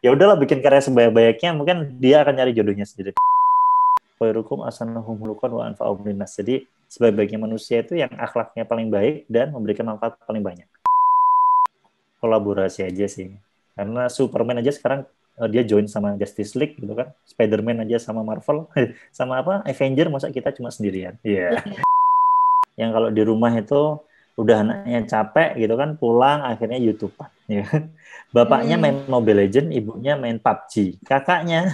ya udahlah bikin karya sebanyak-banyaknya, mungkin dia akan nyari jodohnya sendiri. Khairukum ahsanuhum khuluqan wa anfa'uhum linnas. Jadi sebaik-baiknya manusia itu yang akhlaknya paling baik dan memberikan manfaat paling banyak. Kolaborasi aja sih. Karena Superman aja sekarang dia join sama Justice League gitu kan. Spider-Man aja sama Marvel. Sama apa? Avenger, masa kita cuma sendirian. Iya. Yeah. Yang kalau di rumah itu udah anaknya capek gitu kan, pulang akhirnya YouTube-an. Ya. Bapaknya main Mobile Legends, ibunya main PUBG. Kakaknya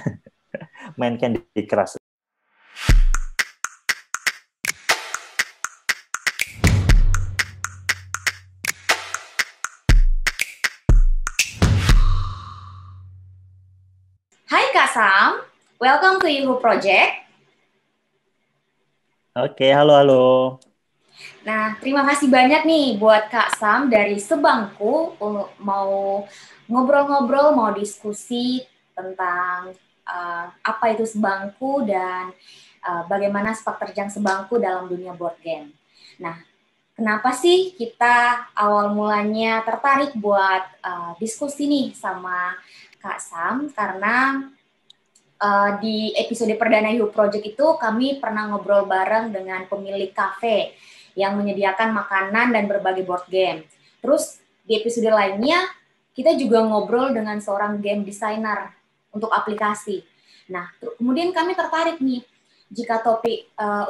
main Candy Crush. Hai Kak Sam, welcome to Yuhu Project. Oke, halo. Nah, terima kasih banyak nih buat Kak Sam dari Sebangku mau ngobrol-ngobrol, mau diskusi tentang apa itu Sebangku dan bagaimana sepak terjang Sebangku dalam dunia board game. Nah, kenapa sih kita awal mulanya tertarik buat diskusi nih sama Kak Sam? Karena di episode perdana You Project itu kami pernah ngobrol bareng dengan pemilik kafe yang menyediakan makanan dan berbagai board game. Terus di episode lainnya kita juga ngobrol dengan seorang game designer untuk aplikasi. Nah, kemudian kami tertarik nih jika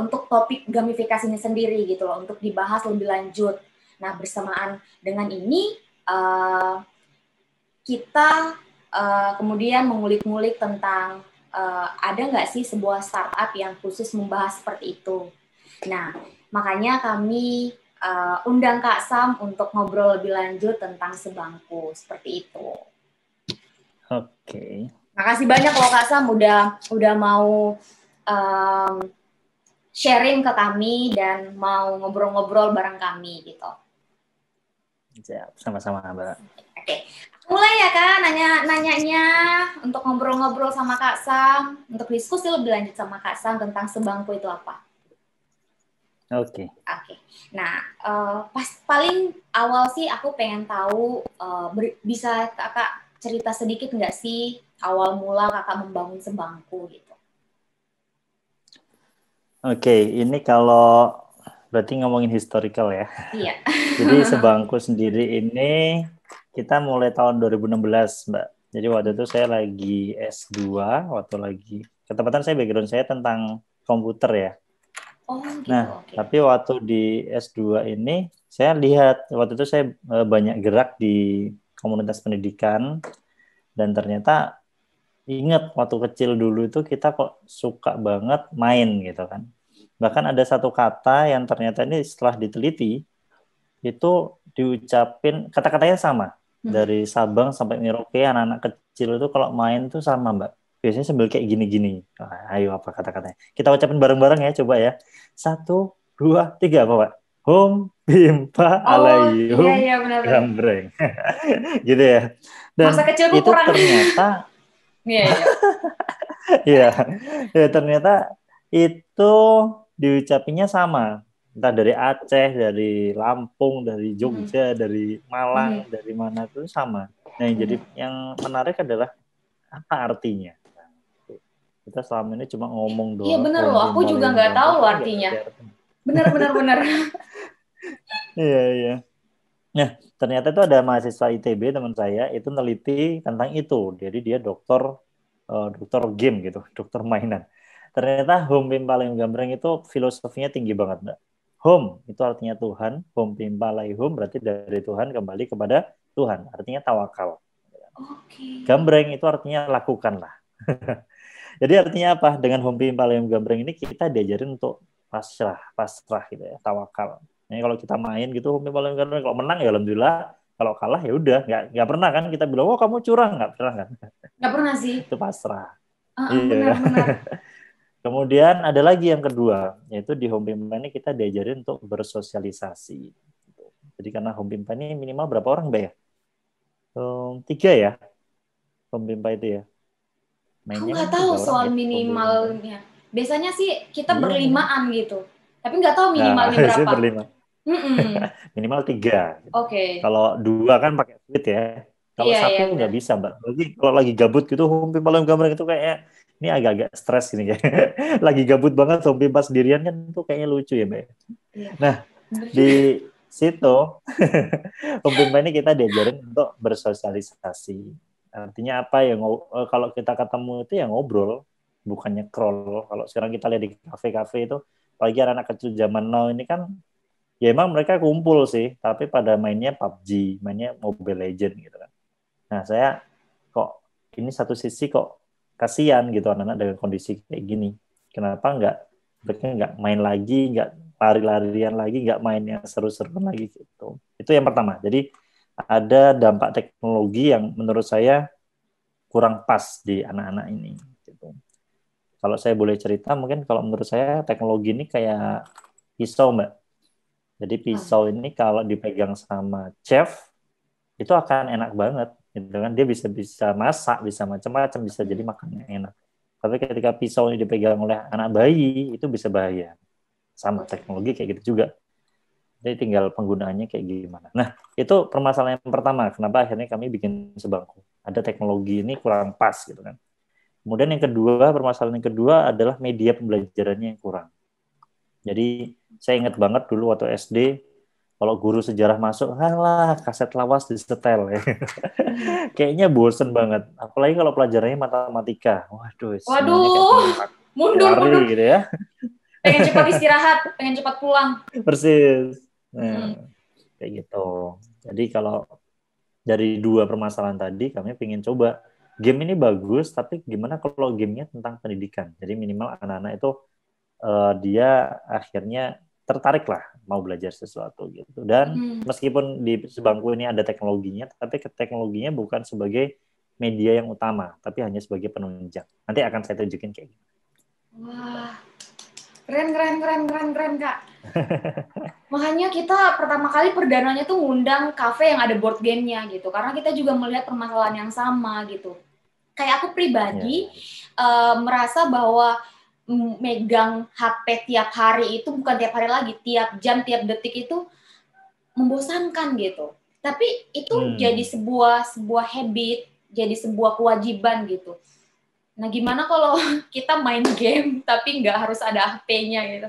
untuk topik gamifikasinya sendiri gitu loh, untuk dibahas lebih lanjut. Nah, bersamaan dengan ini kita kemudian mengulik-ngulik tentang ada nggak sih sebuah startup yang khusus membahas seperti itu. Nah, makanya kami undang Kak Sam untuk ngobrol lebih lanjut tentang Sebangku, seperti itu. Oke. Makasih banyak loh Kak Sam udah mau sharing ke kami dan mau ngobrol-ngobrol bareng kami gitu. Siap, sama-sama Mbak. Oke. Mulai ya Kak, nanyanya untuk ngobrol-ngobrol sama Kak Sam, untuk diskusi lebih lanjut sama Kak Sam tentang Sebangku itu apa. Oke. Nah, paling awal sih aku pengen tahu, bisa Kakak cerita sedikit nggak sih awal mula Kakak membangun Sebangku gitu. Oke, ini kalau berarti ngomongin historical ya. Iya. Jadi Sebangku sendiri ini kita mulai tahun 2016, Mbak. Jadi waktu itu saya lagi S2, ketepatan background saya tentang komputer ya. Oh gitu, Nah, oke. tapi waktu di S2 ini saya lihat, waktu itu saya banyak gerak di komunitas pendidikan dan ternyata ingat waktu kecil dulu itu kita kok suka banget main gitu kan. Bahkan ada satu kata yang ternyata ini setelah diteliti itu diucapin kata-katanya sama dari Sabang sampai Merauke, anak-anak kecil itu kalau main tuh sama Mbak. Biasanya sambil kayak gini-gini. Ayo apa kata-katanya? Kita ucapin bareng-bareng ya, coba ya. 1, 2, 3 apa Pak? Hum, bimpa, Oh iya alayum, iya benar-benar. gambreng. Gitu ya. Masa Dan kecilku itu kurang. ternyata Iya iya. ya, ya ternyata itu diucapinya sama. Entah dari Aceh, dari Lampung, dari Jogja, dari Malang, dari mana itu sama. Nah, yang jadi yang menarik adalah apa artinya. Nah, kita selama ini cuma ngomong Iya doang, bener loh, home aku bimba juga layum nggak tahu gambreng, loh tapi nggak artinya. ngerti artinya. Bener. Iya, iya. Nah, ternyata itu ada mahasiswa ITB teman saya itu neliti tentang itu. Jadi dia dokter game gitu, dokter mainan. Ternyata home pimpa layum gambreng itu filosofinya tinggi banget, Mbak. Home itu artinya Tuhan, home pimpa layum berarti dari Tuhan kembali kepada Tuhan, artinya tawakal. Gambreng itu artinya lakukanlah. Jadi artinya apa? Dengan home pimpa layum gambreng ini kita diajarin untuk pasrah gitu ya, tawakal. Nah, kalau kita main gitu home pimpa layum gambreng, kalau menang ya alhamdulillah, kalau kalah ya udah, nggak pernah kan kita bilang, oh kamu curang, nggak pernah kan? Nggak pernah sih. Itu pasrah. Iya. Benar. Kemudian ada lagi yang kedua, yaitu di home pimpa ini kita diajarin untuk bersosialisasi. Jadi karena home pimpa ini minimal berapa orang, Mbak ya? 3 ya, home pimpa itu ya. Aku Mainnya kan nggak tahu 3 orang soal ya, home pimpa. minimalnya. Biasanya sih kita Iya, berlimaan gitu. Tapi nggak tahu nah, minimalnya saya berapa. berlima. Minimal 3. Oke. Kalau 2 kan pakai suite ya. Kalau Iya, satu nggak benar. bisa, Mbak. Jadi kalau lagi gabut gitu, Home Pimpa Gambreng itu kayak ini agak-agak stres gini kayak. Lagi gabut banget Home Pimpa sendirian kan itu kayaknya lucu ya, Mbak. Iya, Nah, benar di juga. situ Home Pimpa ini kita diajarin untuk bersosialisasi. Artinya apa ya? Kalau kita ketemu itu ya ngobrol, bukannya scroll. Kalau sekarang kita lihat di kafe-kafe itu, apalagi anak-anak kecil zaman now ini kan ya emang mereka kumpul sih, tapi pada mainnya PUBG, mainnya Mobile Legend gitu kan. Nah, saya kok ini satu sisi kok kasihan gitu anak-anak dengan kondisi kayak gini. Kenapa mereka nggak main lagi, nggak lari-larian lagi, nggak main yang seru-seruan lagi gitu. Itu yang pertama. Jadi ada dampak teknologi yang menurut saya kurang pas di anak-anak ini. Gitu. Kalau saya boleh cerita, mungkin kalau menurut saya teknologi ini kayak pisau, Mbak. Jadi Ah, pisau ini kalau dipegang sama chef itu akan enak banget, gitu kan? Dia bisa bisa masak, bisa macam-macam, bisa jadi makannya enak. Tapi ketika pisau ini dipegang oleh anak bayi, itu bisa bahaya. Sama oke. teknologi kayak gitu juga. Jadi tinggal penggunaannya kayak gimana. Nah, itu permasalahan yang pertama. Kenapa akhirnya kami bikin sebangku? Ada teknologi ini kurang pas, gitu kan? Kemudian yang kedua, permasalahan yang kedua adalah media pembelajarannya yang kurang. Jadi saya ingat banget dulu waktu SD, kalau guru sejarah masuk, halah kaset lawas disetel ya. Kayaknya bosen banget. Apalagi kalau pelajarannya matematika. Waduh, semuanya kayak pengen Waduh, mundur, mundur. lari gitu ya. Pengen cepat istirahat, pengen cepat pulang. Persis. Mm-mm. Nah, kayak gitu. Jadi kalau dari dua permasalahan tadi, kami pengen coba game ini bagus, tapi gimana kalau gamenya tentang pendidikan? Jadi minimal anak-anak itu dia akhirnya tertarik lah mau belajar sesuatu gitu. Dan Mm. meskipun di sebangku ini ada teknologinya, tapi teknologinya bukan sebagai media yang utama, tapi hanya sebagai penunjang. Nanti akan saya tunjukin kayak gitu. Wah, keren, keren, keren, keren, keren, Kak. Makanya kita pertama kali perdananya tuh ngundang kafe yang ada board game-nya gitu. Karena kita juga melihat permasalahan yang sama gitu. Kayak aku Ya, pribadi merasa bahwa megang HP tiap hari itu bukan tiap hari lagi, tiap jam, tiap detik itu membosankan gitu. Tapi itu jadi hmm, sebuah habit, jadi sebuah kewajiban gitu. Nah, gimana kalau kita main game tapi nggak harus ada HP-nya gitu.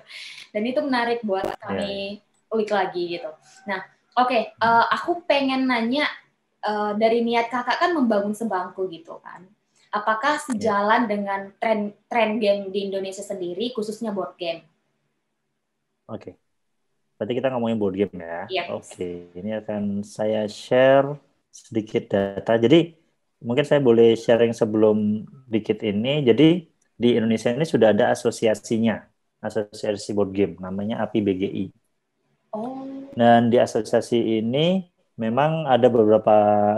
Dan itu menarik buat ya, ya. kami ulik lagi gitu. Nah, oke, aku pengen nanya dari niat kakak kan membangun sebangku gitu kan. Apakah Ya. sejalan dengan tren game di Indonesia sendiri, khususnya board game? Oke. Berarti kita ngomongin board game ya. Iya, please. Oke, ini akan saya share sedikit data. Jadi mungkin saya boleh sharing sebelum dikit ini. Jadi di Indonesia ini sudah ada asosiasinya, asosiasi board game, namanya API BGI. Oh, Dan di asosiasi ini memang ada beberapa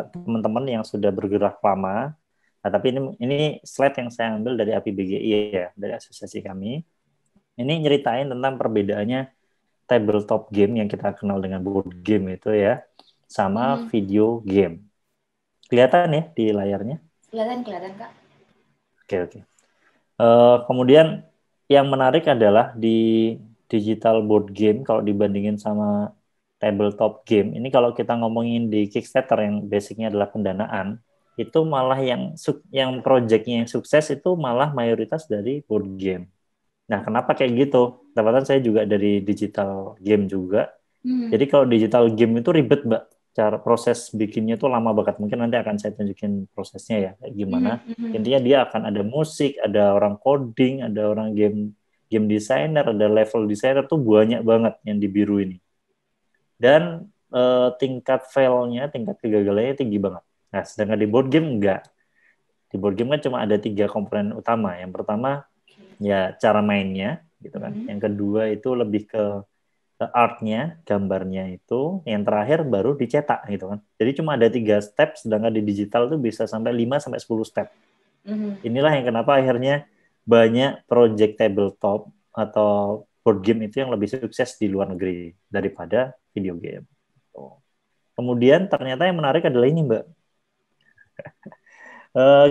teman-teman yang sudah bergerak lama. Nah, tapi ini slide yang saya ambil dari API BGI ya, dari asosiasi kami. Ini nyeritain tentang perbedaannya tabletop game yang kita kenal dengan board game itu ya, sama mm-hmm. video game. Kelihatan ya di layarnya? Kelihatan, kelihatan Kak. Oke, oke. Kemudian yang menarik adalah di digital board game kalau dibandingin sama tabletop game, ini kalau kita ngomongin di Kickstarter yang basicnya adalah pendanaan, itu malah yang projectnya yang sukses itu malah mayoritas dari board game. Nah, kenapa kayak gitu? Kebetulan saya juga dari digital game juga. Hmm. Jadi kalau digital game itu ribet, Mbak. Cara proses bikinnya itu lama banget. Mungkin nanti akan saya tunjukin prosesnya ya, kayak gimana. Mm-hmm. Intinya dia akan ada musik, ada orang coding, ada orang game game designer, ada level designer tuh banyak banget yang di biru ini. Dan tingkat fail-nya, tingkat kegagalannya tinggi banget. Nah, sedangkan di board game enggak. Di board game kan cuma ada 3 komponen utama. Yang pertama ya cara mainnya, gitu kan. Mm-hmm. Yang kedua itu lebih ke artnya, gambarnya itu, yang terakhir baru dicetak gitu kan. Jadi cuma ada 3 step, sedangkan di digital tuh bisa sampai 5 sampai 10 step. Mm-hmm. Inilah yang kenapa akhirnya banyak project tabletop atau board game itu yang lebih sukses di luar negeri daripada video game. Kemudian ternyata yang menarik adalah ini, Mbak.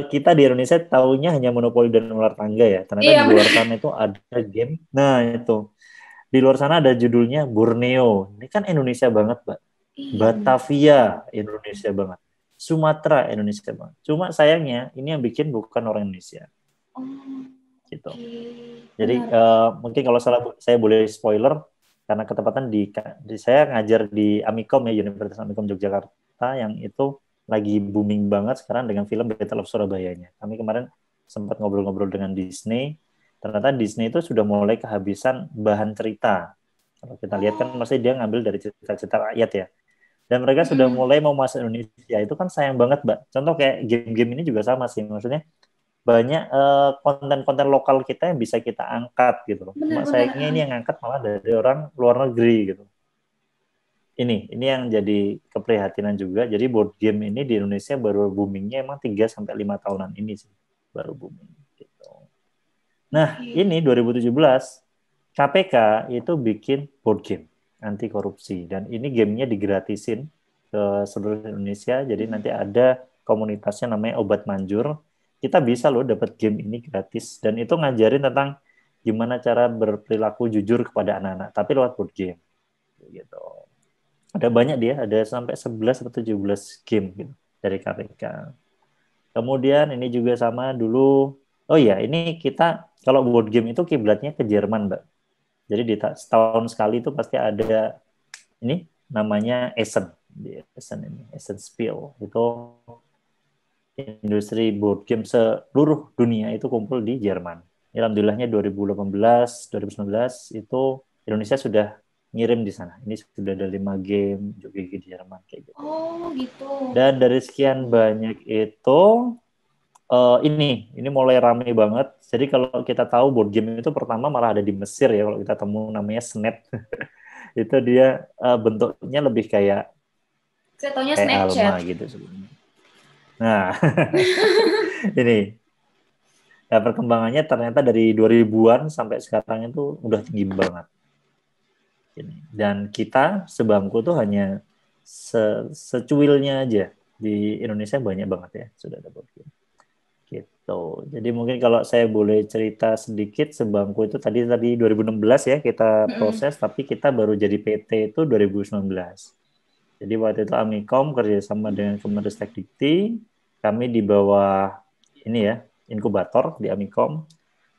Kita di Indonesia tahunya hanya monopoli dan ular tangga ya. Ternyata Iya, di luar benar. sana itu ada game. Nah, itu. Di luar sana ada judulnya Borneo. Ini kan Indonesia banget, Mbak. Iya, benar. Batavia, Indonesia banget. Sumatera Indonesia Bang. Cuma sayangnya ini yang bikin bukan orang Indonesia. Oh, Gitu. okay. Jadi mungkin kalau salah saya boleh spoiler karena ketepatan di saya ngajar di Amikom ya, Universitas Amikom Yogyakarta yang itu lagi booming banget sekarang dengan film Battle of Surabaya-nya. Kami kemarin sempat ngobrol-ngobrol dengan Disney. Ternyata Disney itu sudah mulai kehabisan bahan cerita. Kalau kita lihat kan masih dia ngambil dari cerita-cerita rakyat ya. Dan mereka sudah mulai mau masuk Indonesia. Itu kan sayang banget, Mbak. Contoh kayak game-game ini juga sama sih. Maksudnya banyak konten-konten lokal kita yang bisa kita angkat gitu loh. Cuma Benar-benar. sayangnya ini yang angkat malah dari orang luar negeri gitu. Ini yang jadi keprihatinan juga. Jadi board game ini di Indonesia baru boomingnya emang 3 sampai 5 tahunan ini sih baru booming gitu. Nah, ini 2017 KPK itu bikin board game anti korupsi dan ini gamenya digratisin ke seluruh Indonesia. Jadi nanti ada komunitasnya namanya Obat Manjur. Kita bisa loh dapat game ini gratis dan itu ngajarin tentang gimana cara berperilaku jujur kepada anak-anak tapi lewat board game gitu. Ada banyak dia, ada sampai 11 atau 17 game gitu dari KPK. Kemudian ini juga sama dulu. Oh iya, ini kita kalau board game itu kiblatnya ke Jerman, Mbak. Jadi di setahun sekali itu pasti ada ini namanya Essen. Essen ini, Essen Spiel. Itu industri board game seluruh dunia itu kumpul di Jerman. Alhamdulillahnya 2018, 2019 itu Indonesia sudah ngirim di sana. Ini sudah ada 5 game juga di Jerman kayak gitu. Oh, gitu. Dan dari sekian banyak itu ini mulai rame banget. Jadi kalau kita tahu board game itu pertama malah ada di Mesir ya kalau kita temu namanya Snap. Itu dia bentuknya lebih kayak Saya taunya Alma Snapchat. gitu sebenarnya. Nah, ini ya, perkembangannya ternyata dari 2000-an sampai sekarang itu udah tinggi banget. Dan kita sebangku tuh hanya secuilnya aja. Di Indonesia banyak banget ya sudah ada board game. Gitu. Jadi mungkin kalau saya boleh cerita sedikit sebangku itu tadi 2016 ya kita proses, tapi kita baru jadi PT itu 2019. Jadi waktu itu Amikom kerjasama dengan Kemenristek-Dikti, kami di bawah ini ya inkubator di Amikom.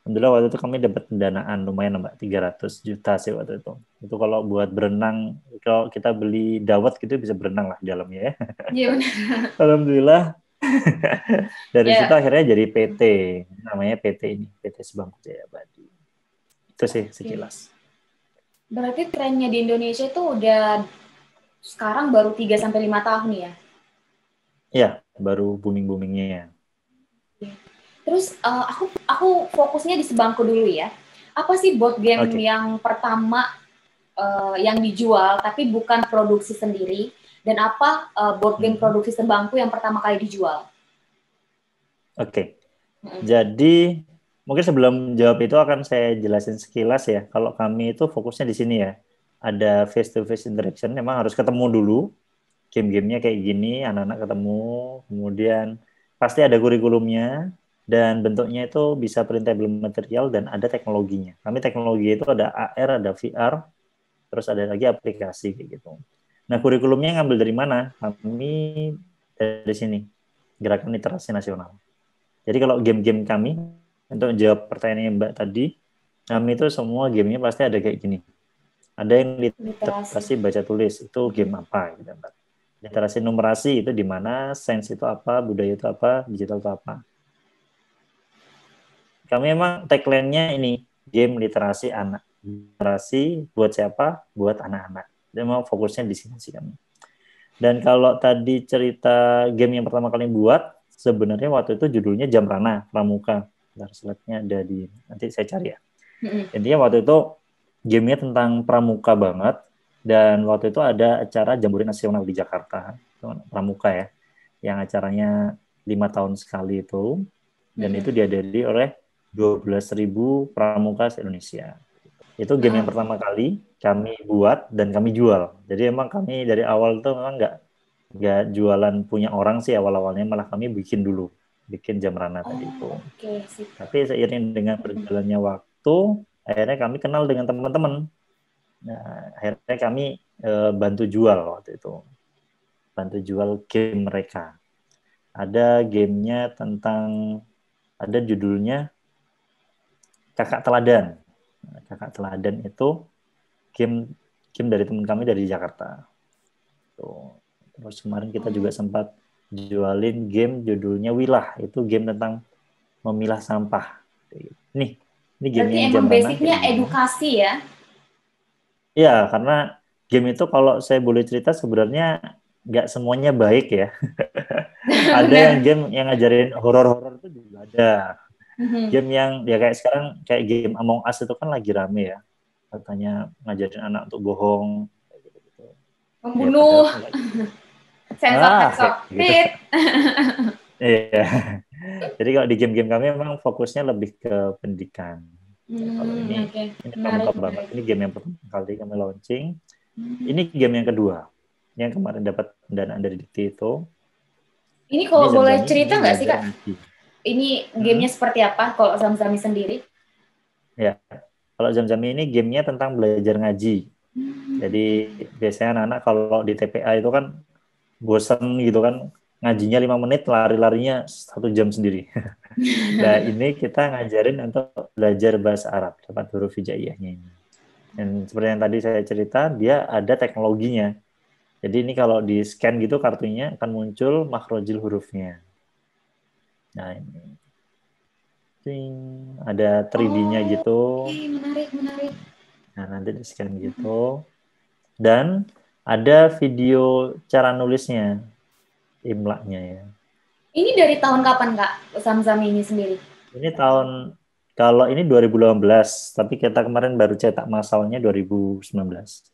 Alhamdulillah waktu itu kami dapat pendanaan lumayan Mbak, 300 juta sih waktu itu. Itu kalau buat berenang, kalau kita beli dawet gitu bisa berenang lah di dalamnya ya. Iya benar. Alhamdulillah. Dari situ Ya. akhirnya jadi PT, namanya PT ini, PT Sebangku Jaya Abadi. Itu sih sekilas. Berarti trennya di Indonesia itu udah sekarang baru 3 sampai 5 tahun ya? Ya, baru booming-boomingnya. Terus aku fokusnya di Sebangku dulu ya. Apa sih board game yang pertama yang dijual tapi bukan produksi sendiri, dan apa board game produksi Sebangku yang pertama kali dijual? Jadi mungkin sebelum jawab itu akan saya jelasin sekilas ya. Kalau kami itu fokusnya di sini ya. Ada face-to-face interaction, memang harus ketemu dulu. Game-gamenya kayak gini, anak-anak ketemu. Kemudian pasti ada kurikulumnya. Dan bentuknya itu bisa printable material dan ada teknologinya. Kami teknologi itu ada AR, ada VR, terus ada lagi aplikasi kayak gitu. Nah, kurikulumnya ngambil dari mana? Kami dari sini, Gerakan Literasi Nasional. Jadi kalau game-game kami, untuk jawab pertanyaan Mbak tadi, kami itu semua gamenya pasti ada kayak gini. Ada yang literasi baca tulis, itu game apa? Gitu, Mbak. Literasi numerasi itu di mana, sains itu apa, budaya itu apa, digital itu apa. Kami emang tagline-nya ini, game literasi anak. Literasi buat siapa? Buat anak-anak. Jadi memang fokusnya di sini sih kami. Dan kalau tadi cerita game yang pertama kali buat, sebenarnya waktu itu judulnya Jamrana Pramuka. Slide-nya ada di, nanti saya cari ya. Intinya waktu itu gamenya tentang pramuka banget, dan waktu itu ada acara Jambore Nasional di Jakarta, pramuka ya, yang acaranya 5 tahun sekali itu, dan itu dihadiri oleh 12.000 pramuka se-Indonesia. Itu game yang pertama kali kami buat dan kami jual. Jadi emang kami dari awal itu memang nggak jualan punya orang sih awal-awalnya, malah kami bikin dulu, bikin Jamrana tadi itu. Tapi seiring dengan berjalannya waktu, akhirnya kami kenal dengan teman-teman. Nah, akhirnya kami bantu jual waktu itu, bantu jual game mereka. ada gamenya tentang, ada judulnya Kakak Teladan. Nah, Kakak Teladan itu game game dari teman kami dari Jakarta. Tuh. Terus kemarin kita juga sempat jualin game judulnya Wilah, itu game tentang memilah sampah. Ini Berarti gamenya yang jam emang ranang basicnya kayak gini. edukasi ya? Ya, karena game itu kalau saya boleh cerita sebenarnya nggak semuanya baik ya. Ada yang Benar. game yang ngajarin horor-horor itu juga ada. Mhm. Game yang ya kayak sekarang kayak game Among Us itu kan lagi rame ya. Katanya ngajarin anak untuk bohong kayak gitu-gitu. Ya padahal Membunuh, enggak. sensor-sensor, Kayak gitu. tit. Iya. Jadi kalau di game-game kami memang fokusnya lebih ke pendidikan. Ya, kalau Oke. ini Menarik, pramuka banget. menarik. Ini game yang pertama kali kami launching. Ini game yang kedua. Yang kemarin dapat pendanaan dari Dikti itu. Ini Ini kalau boleh Zamzami, ini cerita nggak sih, belajar Kak? ngaji. Ini Hmm, gamenya seperti apa kalau Zamzami sendiri? ya. Kalau Zamzami ini gamenya tentang belajar ngaji. Jadi biasanya anak-anak kalau di TPA itu kan bosan gitu kan, ngajinya 5 menit, lari-larinya 1 jam sendiri. Nah, ini kita ngajarin untuk belajar bahasa Arab, dapat huruf hijaiyahnya ini. Dan seperti yang tadi saya cerita, dia ada teknologinya. Jadi ini kalau di scan gitu kartunya akan muncul makhrojil hurufnya. Nah, ini. Ting, ada 3D-nya Oh, gitu. oke, menarik, menarik. Nah, nanti di scan gitu. Dan ada video cara nulisnya, imlanya ya. Ini dari tahun kapan, Kak, Zamzami ini sendiri? Ini tahun, kalau ini 2018, tapi kita kemarin baru cetak masalnya 2019.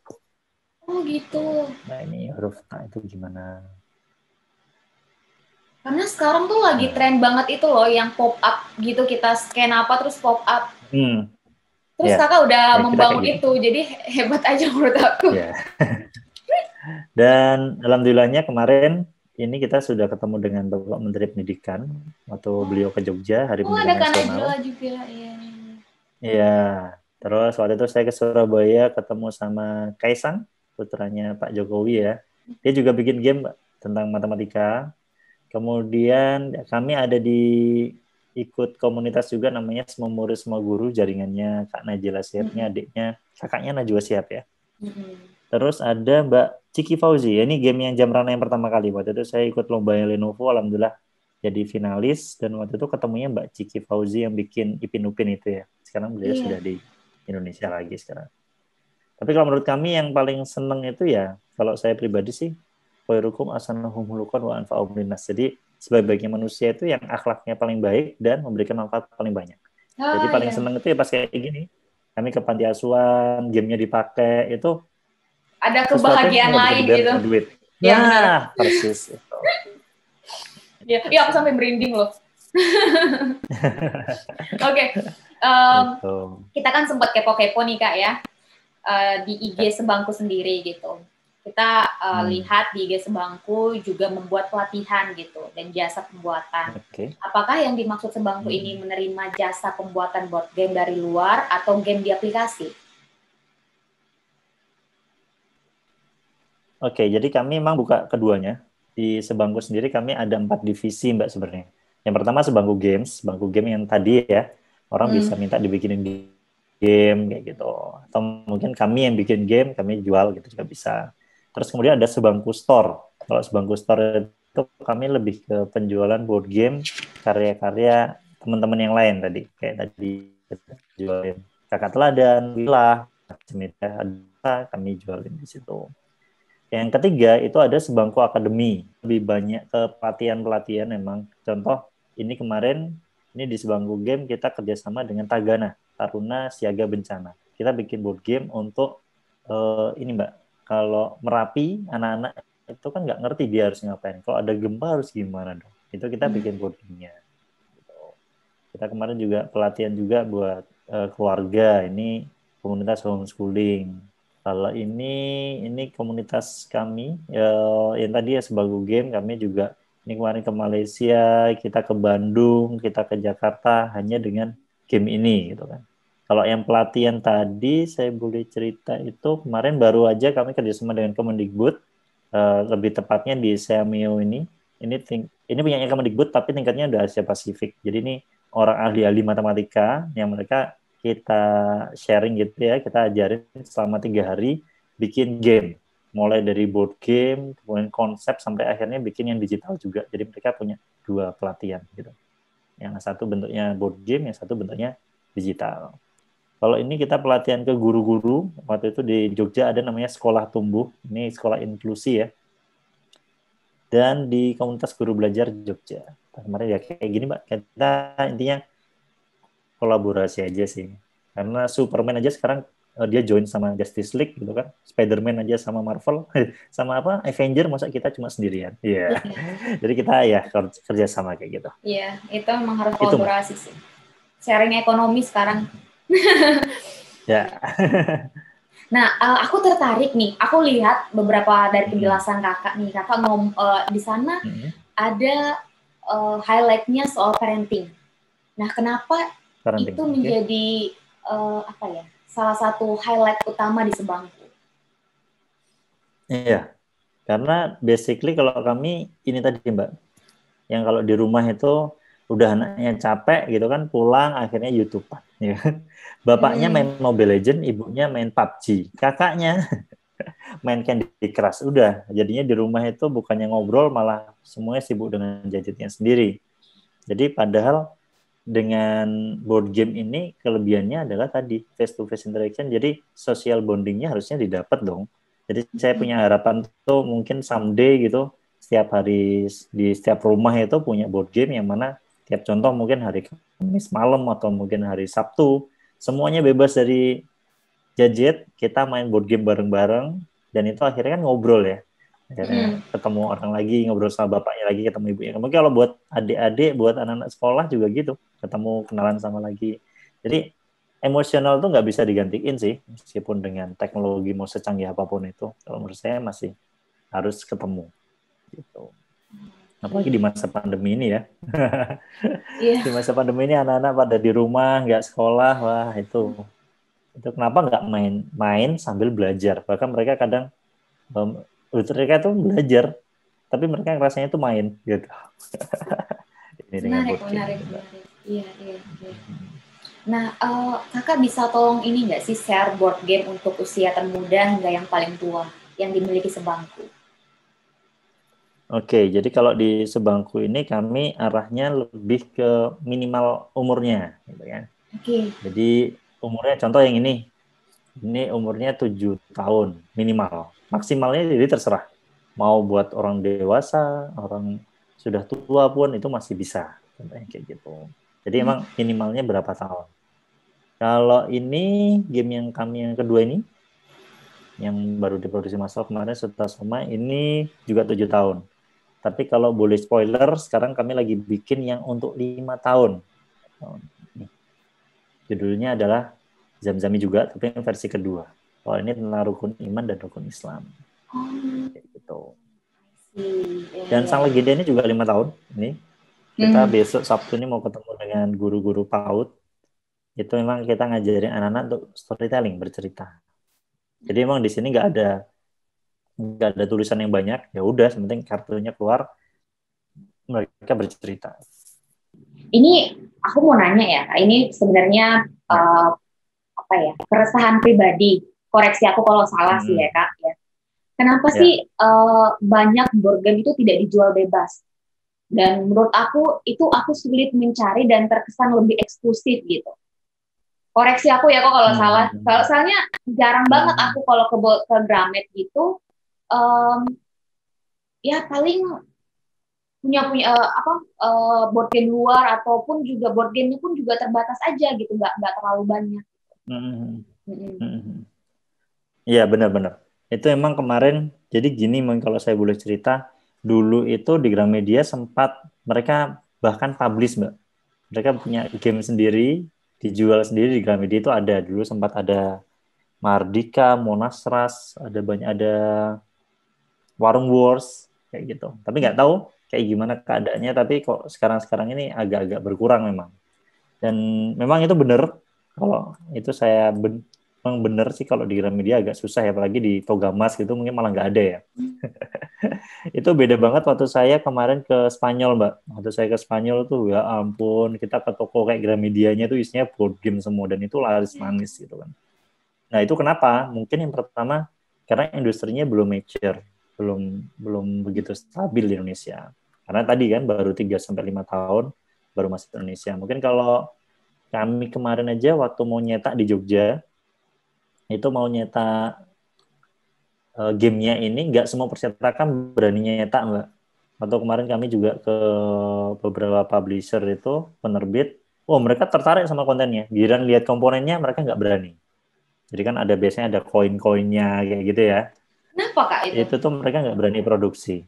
Oh, gitu. Nah, ini huruf K itu gimana? Karena sekarang tuh lagi Nah, tren banget itu loh, yang pop up gitu, kita scan apa terus pop up. hmm, Terus ya, kakak udah ya kita kayak membangun gitu. itu, jadi hebat aja menurut aku. Ya, dan alhamdulillahnya kemarin ini kita sudah ketemu dengan Bapak Menteri Pendidikan waktu beliau ke Jogja Hari Oh, ada Pendidikan Kak Nasional. Najwa juga. Iya. Iya, terus waktu itu saya ke Surabaya ketemu sama Kaisang, putranya Pak Jokowi ya. Dia juga bikin game Mbak, tentang matematika. Kemudian kami ada di ikut komunitas juga namanya Semua Murid Semua Guru, jaringannya Kak Najila Shihab-nya, Mm-mm. adiknya, kakaknya Najwa Shihab ya. Mm-mm. Terus ada Mbak Ciki Fauzi, ini game yang jam rana yang pertama kali. Waktu itu saya ikut lomba yang Lenovo, alhamdulillah jadi finalis. Dan waktu itu ketemunya Mbak Ciki Fauzi yang bikin Ipin Upin itu ya. Sekarang beliau Iya. sudah di Indonesia lagi sekarang. Tapi kalau menurut kami yang paling seneng itu ya, kalau saya pribadi sih, khairukum asanahum hulukan wa anfa'um linnas. Jadi sebaik-baiknya manusia itu yang akhlaknya paling baik dan memberikan manfaat paling banyak. Jadi Ah, paling iya. seneng itu ya pas kayak gini. Kami ke panti asuhan, gamenya dipakai, itu Ada sesuatu yang kebahagiaan nggak bisa lain dibayar gitu. dengan duit. Iya, benar. Nah, persis itu. Iya, Itu iya aku sih. sampai merinding loh. Oke, Itu. kita kan sempat kepo-kepo nih Kak ya, di IG Ya. Sebangku sendiri gitu. Kita Hmm. lihat di IG Sebangku juga membuat pelatihan gitu dan jasa pembuatan. Oke. Apakah yang dimaksud Sebangku ini Hmm. menerima jasa pembuatan board game dari luar atau game di aplikasi? Oke, jadi kami memang buka keduanya. Di Sebangku sendiri kami ada 4 divisi Mbak sebenarnya. Yang pertama Sebangku game yang tadi ya, orang bisa Hmm. minta dibikinin game kayak gitu. Atau mungkin kami yang bikin game, kami jual gitu juga bisa. Terus kemudian ada Sebangku Store. Kalau Sebangku Store itu kami lebih ke penjualan board game, karya-karya teman-teman yang lain tadi. Kayak tadi kita jualin Kakak Teladan, Wilah, macam itu ada kami jualin di situ. Yang ketiga itu ada Sebangku Akademi, lebih banyak ke pelatihan-pelatihan memang. Contoh ini kemarin ini di Sebangku Game kita kerjasama dengan Tagana, Taruna Siaga Bencana. Kita bikin board game untuk ini Mbak, kalau Merapi anak-anak itu kan nggak ngerti dia harus ngapain. Kalau ada gempa harus gimana dong? Itu kita bikin board game-nya. Gitu. Kita kemarin juga pelatihan juga buat keluarga. Ini komunitas homeschooling. Kalau ini komunitas kami yang tadi ya Sebagu Game, kami juga ini kemarin ke Malaysia, kita ke Bandung, kita ke Jakarta hanya dengan game ini gitu kan. Kalau yang pelatihan tadi saya boleh cerita itu kemarin baru aja kami kerjasama dengan Kemendikbud, lebih tepatnya di Seameo ini Ini punya Kemendikbud tapi tingkatnya udah Asia Pasifik. Jadi ini orang ahli-ahli matematika yang mereka kita sharing gitu ya, kita ajarin selama 3 hari bikin game. Mulai dari board game, kemudian konsep, sampai akhirnya bikin yang digital juga. Jadi mereka punya 2 pelatihan gitu. Yang satu bentuknya board game, yang satu bentuknya digital. Kalau ini kita pelatihan ke guru-guru, waktu itu di Jogja ada namanya Sekolah Tumbuh, ini sekolah inklusi ya, dan di komunitas guru belajar Jogja. Kemarin ya kayak gini Mbak, kita intinya kolaborasi aja sih. Karena Superman aja sekarang dia join sama Justice League gitu kan, Spider-Man aja sama Marvel, sama apa Avenger, masa kita cuma sendirian. Iya. Yeah. Jadi kita ya kerja sama kayak gitu. Iya, itu memang harus kolaborasi sih. Sharing ekonomi sekarang. Ya. Nah, aku tertarik nih. Aku lihat beberapa dari penjelasan kakak nih. Kakak di sana ada highlight-nya soal parenting. Nah, kenapa parenting itu menjadi apa ya? Salah satu highlight utama di Sebangku? Iya, karena basically kalau kami ini tadi Mbak, yang kalau di rumah itu udah anaknya capek gitu kan, pulang akhirnya YouTube-an. Ya. Bapaknya main Mobile Legends, ibunya main PUBG, kakaknya main Candy Crush. Udah, jadinya di rumah itu bukannya ngobrol, malah semuanya sibuk dengan gadgetnya sendiri. Jadi padahal dengan board game ini kelebihannya adalah tadi face-to-face interaction, jadi social bondingnya harusnya didapat dong. Jadi saya punya harapan tuh mungkin someday gitu, setiap hari di setiap rumah itu punya board game yang mana tiap contoh mungkin hari Kamis malam atau mungkin hari Sabtu, semuanya bebas dari gadget, kita main board game bareng-bareng, dan itu akhirnya kan ngobrol ya. Akhirnya ketemu orang lagi, ngobrol sama bapaknya lagi, ketemu ibunya. Mungkin kalau buat adik-adik, buat anak-anak sekolah juga gitu, ketemu, kenalan sama lagi. Jadi emosional tuh nggak bisa digantiin sih, meskipun dengan teknologi mau secanggih apapun itu. Kalau menurut saya masih harus ketemu. Gitu. Apalagi di masa pandemi ini ya. Di masa pandemi ini anak-anak pada di rumah, nggak sekolah, wah itu kenapa nggak main sambil belajar. Bahkan mereka kadang mereka tuh belajar, tapi mereka rasanya tuh main gitu. Ini menarik. Iya. Nah, kakak bisa tolong ini nggak sih share board game untuk usia termuda hingga yang paling tua yang dimiliki Sebangku? Oke, jadi kalau di Sebangku ini kami arahnya lebih ke minimal umurnya, gitu ya. Oke. Jadi umurnya, contoh yang ini umurnya 7 tahun minimal, maksimalnya jadi terserah. Mau buat orang dewasa, orang sudah tua pun itu masih bisa, contohnya kayak gitu. Jadi emang minimalnya berapa tahun. Kalau ini game yang kami yang kedua ini, yang baru diproduksi Masal kemarin, Sutasoma, ini juga 7 tahun. Tapi kalau boleh spoiler, sekarang kami lagi bikin yang untuk 5 tahun. Judulnya adalah Zamzami juga, tapi versi kedua. Kalau ini tentang rukun iman dan rukun Islam. Kayak gitu. Dan Sang Legenda ini juga 5 tahun. Ini kita besok Sabtu ini mau ketemu dengan guru-guru PAUD. Itu memang kita ngajarin anak-anak untuk storytelling, bercerita. Jadi memang di sini nggak ada tulisan yang banyak. Ya udah, sementing kartunya keluar, mereka bercerita. Ini aku mau nanya ya, ini sebenarnya apa ya, keresahan pribadi. Koreksi aku kalau salah sih ya Kak. Ya. Kenapa sih banyak board game itu tidak dijual bebas? Dan menurut aku itu aku sulit mencari dan terkesan lebih eksklusif gitu. Koreksi aku ya kok kalau salah. Kalau soalnya jarang banget aku kalau ke Gramet gitu, ya paling punya board game luar ataupun juga board game-nya pun juga terbatas aja gitu, nggak terlalu banyak. Iya benar-benar. Itu emang kemarin, jadi gini kalau saya boleh cerita, dulu itu di Gramedia sempat mereka bahkan publish Mbak. Mereka punya game sendiri, dijual sendiri di Gramedia itu ada. Dulu sempat ada Mardika, Monasras, ada Warung Wars kayak gitu. Tapi nggak tahu kayak gimana keadaannya, tapi kok sekarang ini agak-agak berkurang memang. Dan memang itu benar, kalau itu saya memang bener sih kalau di Gramedia agak susah ya, apalagi di Togamas gitu mungkin malah nggak ada ya. Itu beda banget waktu saya kemarin ke Spanyol, Mbak. Waktu saya ke Spanyol tuh ya ampun, kita ke toko kayak Gramedianya tuh isinya board game semua dan itu laris manis gitu kan. Nah, itu kenapa? Mungkin yang pertama karena industrinya belum mature, belum belum begitu stabil di Indonesia. Karena tadi kan baru 3 sampai 5 tahun baru masuk ke Indonesia. Mungkin kalau kami kemarin aja waktu mau nyetak di Jogja, itu mau nyetak gamenya ini nggak semua percetakan berani nyetak, Mbak. Atau kemarin kami juga ke beberapa publisher itu, penerbit, oh mereka tertarik sama kontennya. Giliran lihat komponennya mereka nggak berani. Jadi kan ada biasanya ada koin-koinnya kayak gitu ya. Kenapa Kak itu? Itu tuh mereka nggak berani produksi.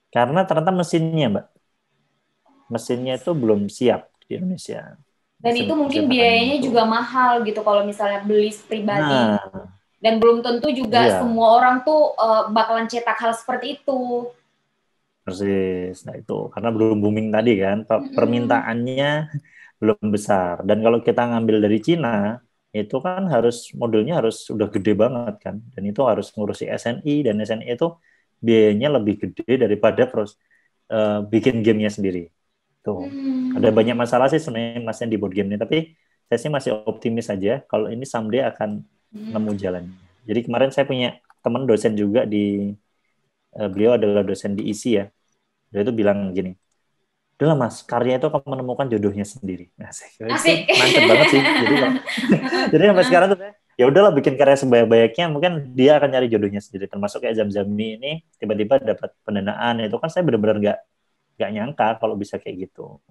Karena ternyata mesinnya, Mbak. Mesinnya itu belum siap di Indonesia. Dan Mesin itu mungkin percetakannya biayanya itu. juga mahal gitu kalau misalnya beli pribadi. Nah, Dan belum tentu juga iya, semua orang tuh bakalan cetak hal seperti itu. persis. Nah itu karena belum booming tadi kan, Mm-mm. permintaannya belum besar. Dan kalau kita ngambil dari Cina, itu kan harus modelnya harus sudah gede banget kan. Dan itu harus ngurusi SNI dan SNI itu biayanya lebih gede daripada bikin gamenya sendiri. Tuh. Ada Hmm. banyak masalah sih sebenarnya masnya di board game ini, tapi saya sih masih optimis aja kalau ini someday akan Hmm. nemu jalannya. Jadi kemarin saya punya teman dosen juga beliau adalah dosen di ISI ya. Dia itu bilang gini, udahlah mas, karya itu akan menemukan jodohnya sendiri. Nah, saya kira itu Asik. nancep banget sih. Jadi sampai sekarang tuh ya udahlah bikin karya sebanyak-banyaknya, mungkin dia akan nyari jodohnya sendiri. Termasuk kayak Zam-Zami ini tiba-tiba dapat pendanaan, itu kan saya benar-benar nggak nyangka kalau bisa kayak gitu.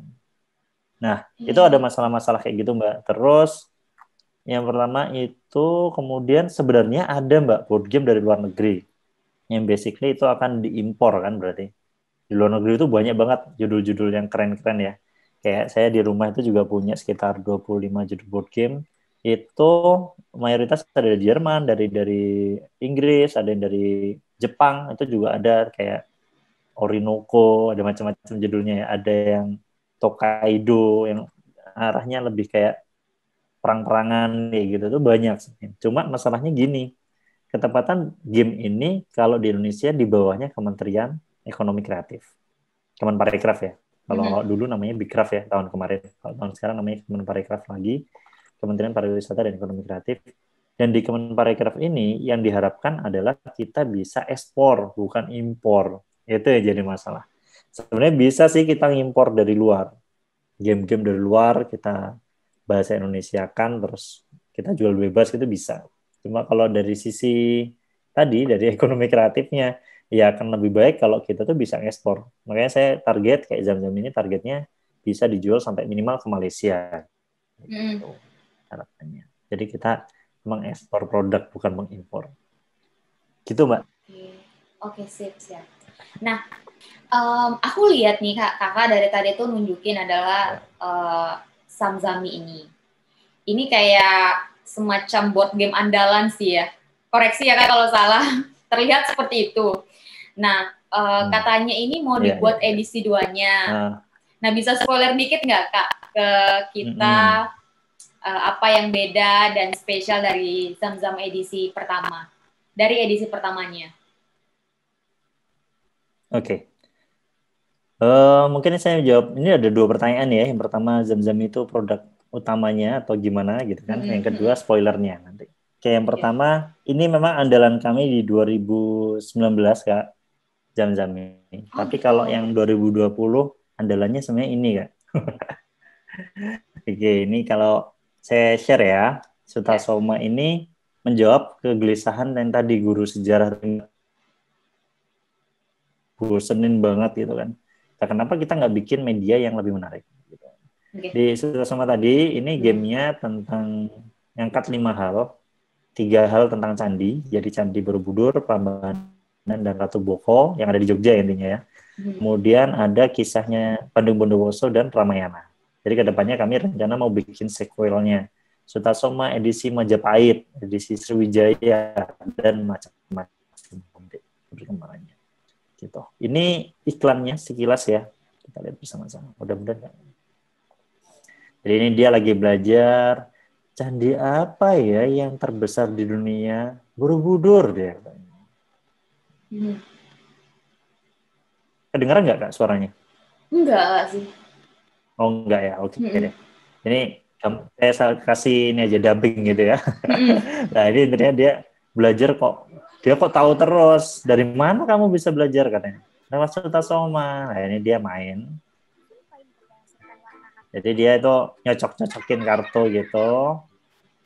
Nah, itu ada Iya. masalah-masalah kayak gitu Mbak. Terus yang pertama itu kemudian sebenarnya ada Mbak board game dari luar negeri yang basically itu akan diimpor kan berarti. Di luar negeri itu banyak banget judul-judul yang keren-keren ya. Kayak saya di rumah itu juga punya sekitar 25 judul board game. Itu mayoritas ada dari Jerman, dari Inggris, ada yang dari Jepang, itu juga ada kayak Orinoco, ada macam-macam judulnya ya. Ada yang Tokaido yang arahnya lebih kayak perang-perangan kayak gitu tuh banyak. Cuma masalahnya gini, ketepatan game ini kalau di Indonesia di bawahnya Kementerian Ekonomi Kreatif. Kemenparekraf ya. Kalau Mhm. dulu namanya Bikraf ya tahun kemarin. Kalau tahun sekarang namanya Kemenparekraf lagi, Kementerian Pariwisata dan Ekonomi Kreatif. Dan di Kemenparekraf ini yang diharapkan adalah kita bisa ekspor, bukan impor. Itu yang jadi masalah. Sebenarnya bisa sih kita ngimpor dari luar. Game-game dari luar kita bahasa Indonesia kan, terus kita jual bebas itu bisa. Cuma kalau dari sisi tadi, dari ekonomi kreatifnya, ya akan lebih baik kalau kita tuh bisa ekspor. Makanya saya target kayak Zam-Zam ini targetnya bisa dijual sampai minimal ke Malaysia. Mhm. Gitu harapannya. Jadi kita mengekspor produk bukan mengimpor. Gitu Mbak. Oke, oke, sip, siap. Nah, aku lihat nih Kak, kakak dari tadi tuh nunjukin adalah Ya. Samzami ini. Ini kayak semacam board game andalan sih ya. Koreksi ya Kak kalau salah. Terlihat seperti itu. Nah, Hmm. katanya ini mau Ya, ya, dibuat ya. edisi 2-nya. Nah, Nah, bisa spoiler dikit nggak Kak ke mm-mm. kita apa yang beda dan spesial dari Zam-Zam edisi pertama? Dari edisi pertamanya. Oke. Okay. Mungkin saya jawab, ini ada dua pertanyaan ya. Yang pertama, Zam-Zam itu produk utamanya atau gimana gitu kan. Yang kedua, spoilernya nanti. Oke, yang Oke. pertama, ini memang andalan kami di 2019, Kak, Zam-Zam ini. Oh Tapi gitu. kalau yang 2020, andalannya sebenarnya ini, Kak. Oke, ini kalau saya share ya, Ya. Sutasoma ini menjawab kegelisahan yang tadi guru sejarah bosenin banget gitu kan. Nah, kenapa kita nggak bikin media yang lebih menarik? Gitu. Oke. Di Sutasoma tadi, ini gamenya tentang ngangkat 5 hal. 3 hal tentang candi, jadi Candi Borobudur, Prambanan, dan Ratu Boko, yang ada di Jogja intinya ya. Hmm. Kemudian ada kisahnya Bandung Bondowoso dan Ramayana. Jadi kedepannya kami rencana mau bikin sequelnya. Sutasoma edisi Majapahit, edisi Sriwijaya, dan macam-macam perkembangannya. Gitu. Ini iklannya sekilas ya, kita lihat bersama-sama. Mudah-mudahan. Jadi ini dia lagi belajar candi apa ya yang terbesar di dunia? Borobudur dia. Kedengaran nggak Kak suaranya? Enggak sih. Oh enggak ya, oke Mm-mm. deh. Ini saya kasih ini aja dubbing gitu ya. Mm-mm. Nah ini intinya dia kok tahu terus. Dari mana kamu bisa belajar katanya? Lewat Sutasoma. Nah ini dia main. Jadi dia itu nyocok-nyocokin kartu gitu.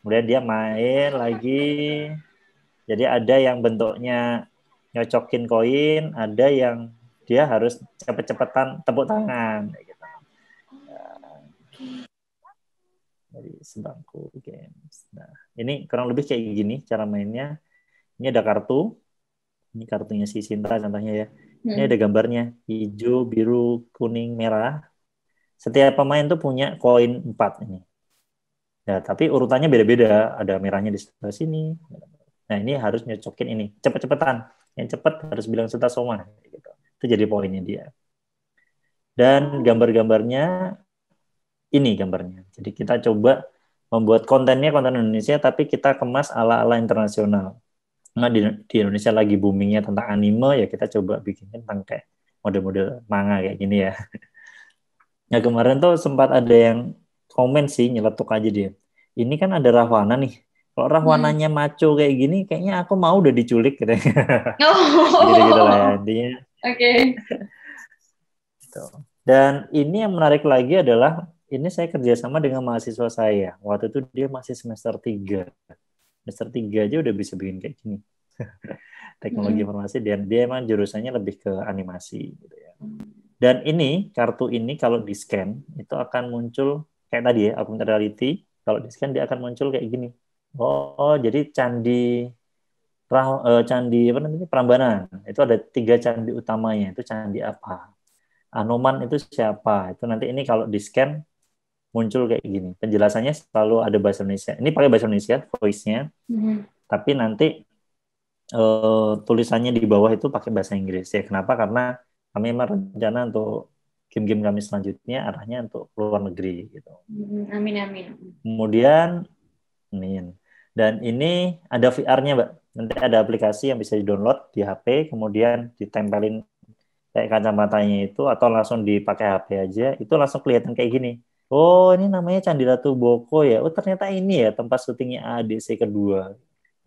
Kemudian dia main lagi. Jadi ada yang bentuknya nyocokin koin, ada yang dia harus cepet-cepetan tepuk tangan. Gitu. Dari Sebangku Games. Nah, ini kurang lebih kayak gini cara mainnya. Ini ada kartu. Ini kartunya si Sinta contohnya ya. Ini ada gambarnya. Hijau, biru, kuning, merah. Setiap pemain tuh punya koin 4 ini. Ya, tapi urutannya beda-beda. Ada merahnya di sebelah sini. Nah, ini harus nyocokin ini. Cepet-cepetan. Yang cepet harus bilang Sutasoma. Gitu. Itu jadi poinnya dia. Dan gambar-gambarnya ini gambarnya. Jadi kita coba membuat kontennya konten Indonesia, tapi kita kemas ala-ala internasional. Nah, di Indonesia lagi boomingnya tentang anime, ya kita coba bikin tentang kayak model-model manga kayak gini ya. Nah, kemarin tuh sempat ada yang komen sih, nyeletuk aja dia. Ini kan ada Rahwana nih. Kalau Mm-mm. Rahwananya maco kayak gini, kayaknya aku mau udah diculik katanya. Gitu-gitu lah ya. Oh, Intinya oke. gitu. Dan ini yang menarik lagi adalah ini saya kerjasama dengan mahasiswa saya. Waktu itu dia masih semester 3. Semester 3 aja udah bisa bikin kayak gini. Teknologi Mm-mm. informasi dan dia emang jurusannya lebih ke animasi gitu ya. Dan ini kartu ini kalau di scan itu akan muncul kayak tadi ya augmented reality. Kalau di scan dia akan muncul kayak gini. Oh, jadi candi apa namanya Prambanan itu ada 3 candi utamanya. Itu candi apa? Anoman itu siapa? Itu nanti ini kalau di scan muncul kayak gini. Penjelasannya selalu ada bahasa Indonesia. Ini pakai bahasa Indonesia voice-nya, Mm-mm. tapi nanti tulisannya di bawah itu pakai bahasa Inggris ya. Kenapa? Karena kami memang rencana untuk game-game kami selanjutnya arahnya untuk luar negeri gitu. Mm-mm. Amin, amin. Kemudian, amin. Dan ini ada VR-nya, Mbak. Nanti ada aplikasi yang bisa di-download di HP, kemudian ditempelin kayak kacamatanya itu, atau langsung dipakai HP aja, itu langsung kelihatan kayak gini. Oh, ini namanya Candi Ratu Boko ya. Oh, ternyata ini ya tempat syutingnya ADC kedua.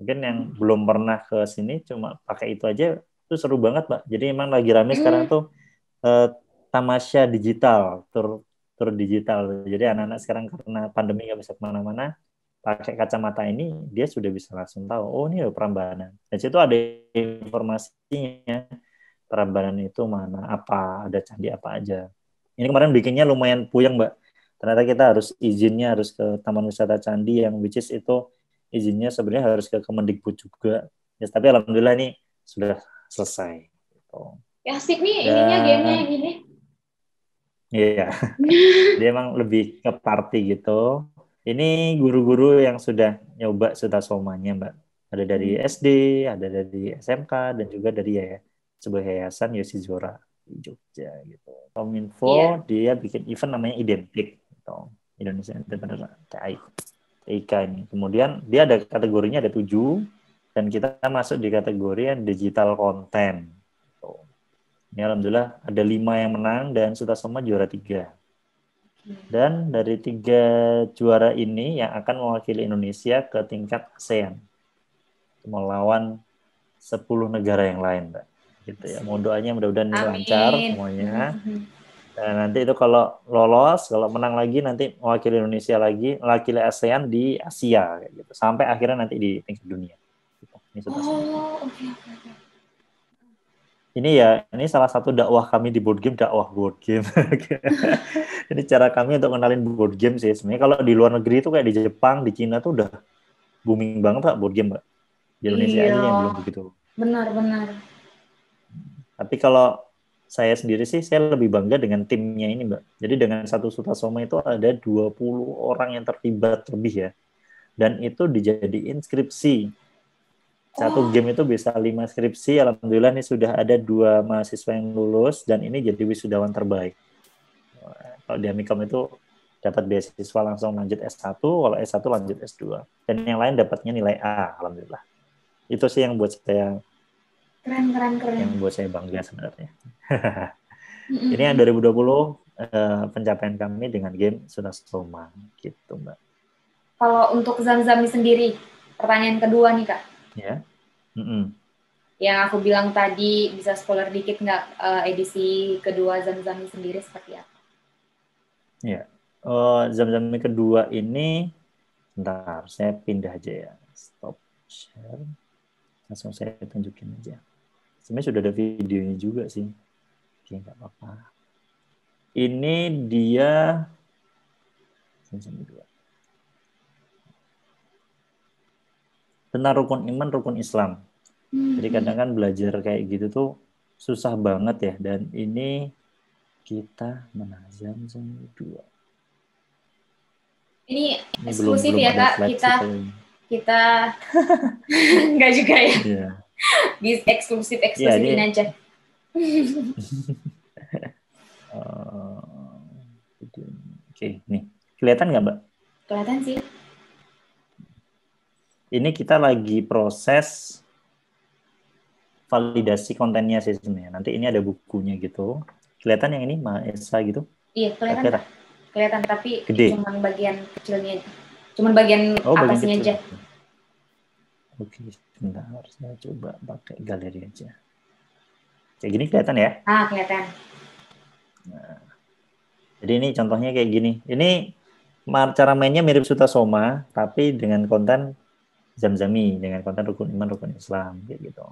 Mungkin yang belum pernah ke sini cuma pakai itu aja itu seru banget, Pak. Jadi emang lagi rame sekarang Mm. tuh eh, tamasya digital, tur digital. Jadi anak-anak sekarang karena pandemi nggak bisa kemana-mana, pakai kacamata ini dia sudah bisa langsung tahu. Oh ini ada Prambanan. Dan situ ada informasinya. Prambanan itu mana, apa, ada candi apa aja. Ini kemarin bikinnya lumayan puyeng, Mbak. Ternyata kita harus izinnya harus ke Taman Wisata Candi yang which is itu izinnya sebenarnya harus ke Kemendikbud juga. Ya, tapi alhamdulillah ini sudah selesai. Gitu. Ya, asik nih ininya gamenya yang Dan ini. iya, dia emang lebih ke party gitu. Ini guru-guru yang sudah nyoba Sutasomanya, Mbak. Ada dari SD, ada dari SMK, dan juga dari sebuah yayasan Yosi Zora di Jogja gitu. Kominfo Iya. dia bikin event namanya Identik gitu. Indonesia Entrepreneur TI. TIK ini. Kemudian dia ada kategorinya ada 7 dan kita masuk di kategori yang digital content. Gitu. Ini alhamdulillah ada 5 yang menang dan Sutasoma juara 3. Dan dari 3 juara ini yang akan mewakili Indonesia ke tingkat ASEAN. Melawan 10 negara yang lain, Mbak. Gitu ya. Mau doanya mudah-mudahan ini lancar Amin. semuanya. Dan nanti itu kalau lolos, kalau menang lagi nanti mewakili Indonesia lagi, mewakili ASEAN di Asia kayak gitu. Sampai akhirnya nanti di tingkat dunia. Gitu. Ini sudah semua. Oh, oke, oke, oke. Ini ya, ini salah satu dakwah kami di board game, dakwah board game. Ini cara kami untuk kenalin board game sih. Sebenarnya kalau di luar negeri itu kayak di Jepang, di Cina tuh udah booming banget Pak board game, Pak. Di Indonesia Iya, aja yang belum begitu. benar-benar. Tapi kalau saya sendiri sih, saya lebih bangga dengan timnya ini, Mbak. Jadi dengan satu Sutasoma itu ada 20 orang yang terlibat lebih ya. Dan itu dijadiin skripsi. Satu Oh, game itu bisa 5 skripsi. Alhamdulillah ini sudah ada 2 mahasiswa yang lulus dan ini jadi wisudawan terbaik. Kalau di Amikom itu dapat beasiswa langsung lanjut S1, kalau S1 lanjut S2. Dan yang lain dapatnya nilai A, alhamdulillah. Itu sih yang buat saya Keren. yang buat saya bangga sebenarnya. Ini yang 2020 pencapaian kami dengan game Sudah Soma gitu, Mbak. Kalau untuk Zamzami sendiri, pertanyaan kedua nih Kak. Ya. Yang aku bilang tadi, bisa spoiler dikit nggak edisi kedua Zamzami sendiri seperti apa? Ya. Zamzami kedua ini, bentar, saya pindah aja ya. Stop share. Langsung saya tunjukin aja. Sebenarnya sudah ada videonya juga sih. Oke, nggak apa-apa. Ini dia tentang rukun iman, rukun Islam. Jadi kadang kan belajar kayak gitu tuh susah banget ya. Dan ini kita menazam dua. Ini eksklusif belum ya Kak, kita enggak juga ya. Yeah. Eksklusifin aja. Oke, nih kelihatan nggak Mbak? Kelihatan sih. Ini kita lagi proses validasi kontennya sih sebenarnya. Nanti ini ada bukunya gitu. Kelihatan yang ini Maesa gitu? Iya, kelihatan. Kelihatan, tapi cuma bagian kecilnya. Cuma bagian atasnya aja. Oke, sebentar. Saya coba pakai galeri aja. Kayak gini kelihatan ya? Kelihatan. Nah, jadi ini contohnya kayak gini. Ini cara mainnya mirip Suta Soma, tapi dengan konten Zamzami, dengan konten rukun iman, rukun Islam, kayak gitu.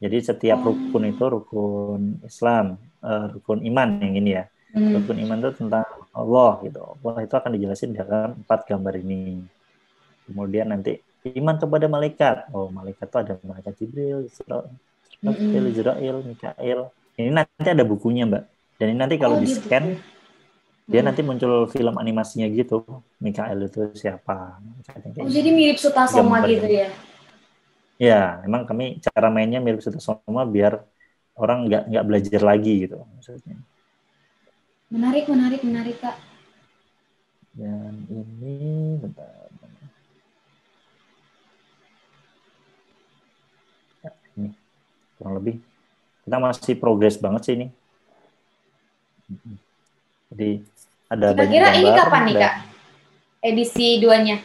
Jadi setiap rukun itu rukun Islam, rukun iman yang ini ya. Rukun iman itu tentang Allah gitu. Allah itu akan dijelasin dalam 4 gambar ini. Kemudian nanti iman kepada malaikat. Oh, malaikat itu ada malaikat Jibril, Israel, Mikail. Ini nanti ada bukunya, Mbak. Dan ini nanti kalau di-scan, dia nanti muncul film animasinya gitu. Mikail itu siapa. Jadi mirip Suta Soma gitu ya? Ya, emang kami cara mainnya mirip Suta Soma biar orang nggak belajar lagi gitu maksudnya. Menarik Kak. Dan ini bentar. Ini kurang lebih kita masih progres banget sih ini. Jadi ada banyak kira-kira gambar. Ini kapan nih Kak? Edisi 2-nya?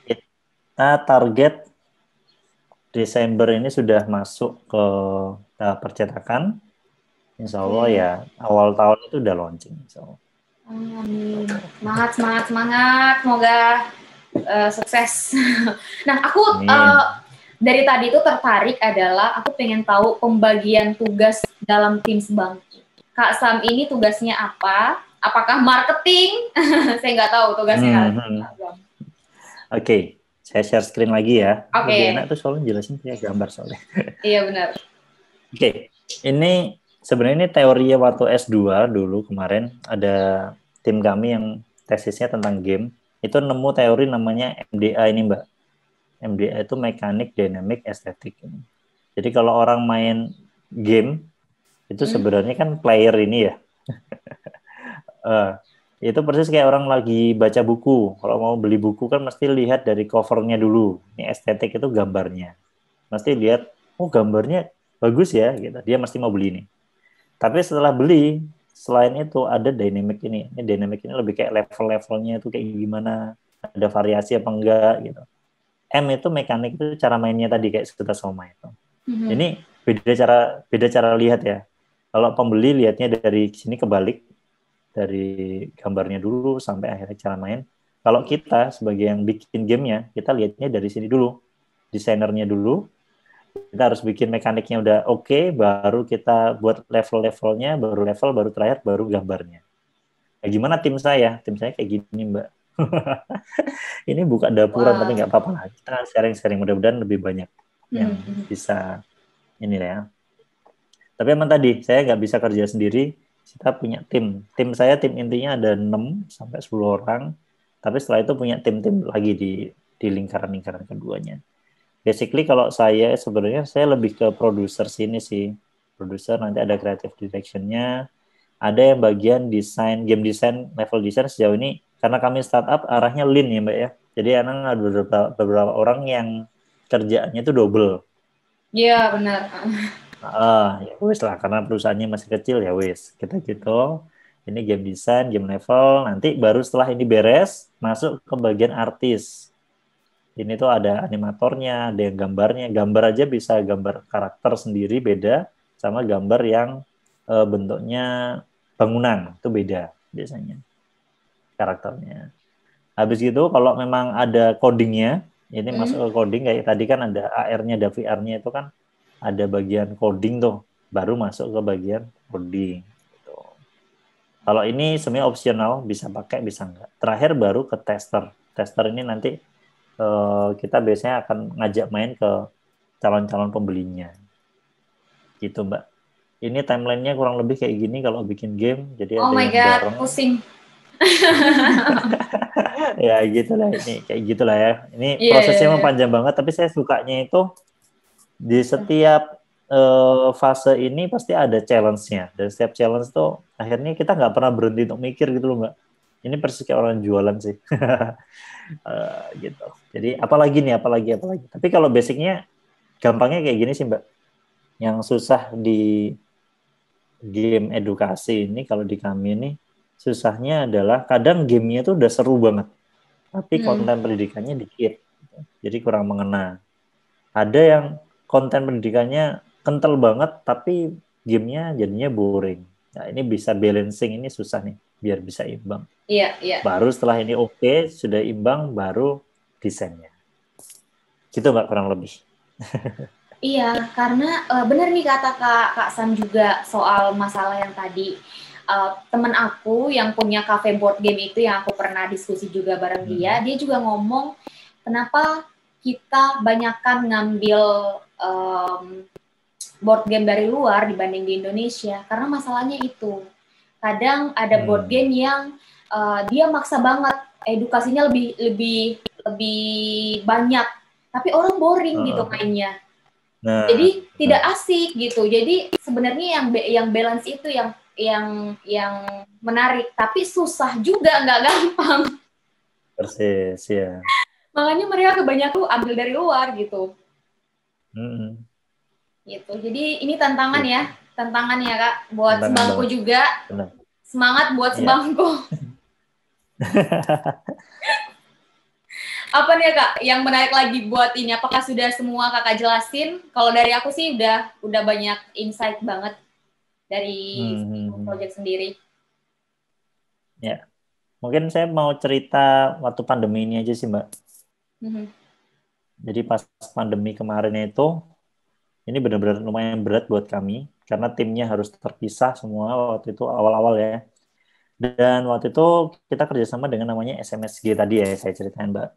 Kita target Desember ini sudah masuk ke tahap percetakan. Insya Allah ya awal tahun itu udah launching. So. Amin. Semangat. Semoga sukses. Nah, aku dari tadi itu tertarik adalah aku pengen tahu pembagian tugas dalam tim Sebangku. Kak Sam ini tugasnya apa? Apakah marketing? Saya nggak tahu tugasnya. Oke. Saya share screen lagi ya. Oke. Lebih enak tuh soalnya jelasin kayak gambar soalnya. Iya benar. Oke. Ini sebenarnya ini teorinya waktu S2 dulu kemarin ada tim kami yang tesisnya tentang game. Itu nemu teori namanya MDA ini, Mbak. MDA itu Mechanic Dynamic Aesthetic. Jadi kalau orang main game itu sebenarnya kan player ini ya. Itu persis kayak orang lagi baca buku. Kalau mau beli buku kan mesti lihat dari covernya dulu. Ini estetik itu gambarnya. Mesti lihat, oh gambarnya bagus ya, gitu. Dia mesti mau beli ini. Tapi setelah beli, selain itu ada dynamic ini. Ini dynamic ini lebih kayak level-levelnya itu kayak gimana, ada variasi apa enggak gitu. M itu mekanik itu cara mainnya tadi kayak Suta Soma itu. Ini beda cara lihat ya. Kalau pembeli lihatnya dari sini kebalik. Dari gambarnya dulu sampai akhirnya cara main. Kalau kita sebagai yang bikin gamenya, kita lihatnya dari sini dulu. Desainernya dulu. Kita harus bikin mekaniknya udah oke, baru kita buat level-levelnya, baru terakhir, baru gambarnya. Nah, gimana tim saya? Tim saya kayak gini, Mbak. Ini buka dapuran, tapi nggak apa-apa lah. Kita sharing-sharing, mudah-mudahan lebih banyak yang bisa ini ya. Tapi emang tadi, saya nggak bisa kerja sendiri. Kita punya tim saya tim intinya ada 6 sampai 10 orang, tapi setelah itu punya tim-tim lagi di lingkaran-lingkaran keduanya. Basically kalau saya sebenarnya saya lebih ke produser sini sih, produser nanti ada creative direction-nya, ada yang bagian desain, game design, level design sejauh ini karena kami startup arahnya lean ya Mbak ya. Jadi anak ada beberapa orang yang kerjaannya itu double. Iya, benar. Ya wis lah, karena perusahaannya masih kecil ya wis. Kita gitu. Ini game design, game level. Nanti baru setelah ini beres, masuk ke bagian artis. Ini tuh ada animatornya, ada yang gambarnya. Gambar aja bisa gambar karakter sendiri beda, sama gambar yang bentuknya bangunan, itu beda biasanya karakternya. Habis gitu kalau memang ada codingnya, ini masuk ke coding kayak tadi kan ada AR-nya, ada VR-nya itu kan ada bagian coding tuh, baru masuk ke bagian coding. Gitu. Kalau ini sebenarnya opsional, bisa pakai bisa enggak. Terakhir baru ke tester. Tester ini nanti kita biasanya akan ngajak main ke calon-calon pembelinya. Gitu Mbak. Ini timelinenya kurang lebih kayak gini kalau bikin game, jadi Oh ada my yang God, bareng. pusing. Ya gitulah ini kayak gitulah ya. Ini Iya, iya, prosesnya emang iya. panjang banget, tapi saya sukanya itu di setiap fase ini pasti ada challenge-nya. Dan setiap challenge tuh akhirnya kita nggak pernah berhenti untuk mikir gitu loh Mbak. Ini persis kayak orang jualan sih. Gitu. Jadi apalagi nih, apalagi. Tapi kalau basicnya gampangnya kayak gini sih Mbak. Yang susah di game edukasi ini kalau di kami ini susahnya adalah kadang gamenya tuh udah seru banget, tapi konten pendidikannya dikit, jadi kurang mengena. Ada yang konten pendidikannya kental banget, tapi gamenya jadinya boring. Nah ini bisa balancing, ini susah nih, biar bisa imbang. Iya, iya. Baru setelah ini oke, sudah imbang, baru desainnya. Gitu Mbak kurang lebih. Iya, karena benar nih kata Kak Sam juga soal masalah yang tadi. Temen aku yang punya cafe board game itu yang aku pernah diskusi juga bareng dia juga ngomong kenapa kita banyakkan ngambil board game dari luar dibanding di Indonesia, karena masalahnya itu. Kadang ada board game yang dia maksa banget, edukasinya lebih banyak, tapi orang boring gitu mainnya. Nah, Jadi tidak asik gitu. Jadi sebenarnya yang balance itu yang menarik, tapi susah juga, nggak gampang. persis ya. Makanya mereka kebanyakan tuh ambil dari luar gitu. Hmm. Gitu. Jadi ini tantangan ya, tantangan ya Kak, buat Tantangan sebangku banget. juga. Benar. Semangat buat Iya. sebangku. Apa nih ya Kak, yang menarik lagi buat ini? Apakah sudah semua Kakak jelasin? Kalau dari aku sih udah banyak insight banget dari project sendiri. Ya, mungkin saya mau cerita waktu pandemi ini aja sih Mbak. Jadi pas pandemi kemarin itu, ini benar-benar lumayan berat buat kami, karena timnya harus terpisah semua waktu itu awal-awal ya. Dan waktu itu kita kerjasama dengan namanya SMSG tadi ya, saya ceritain Mbak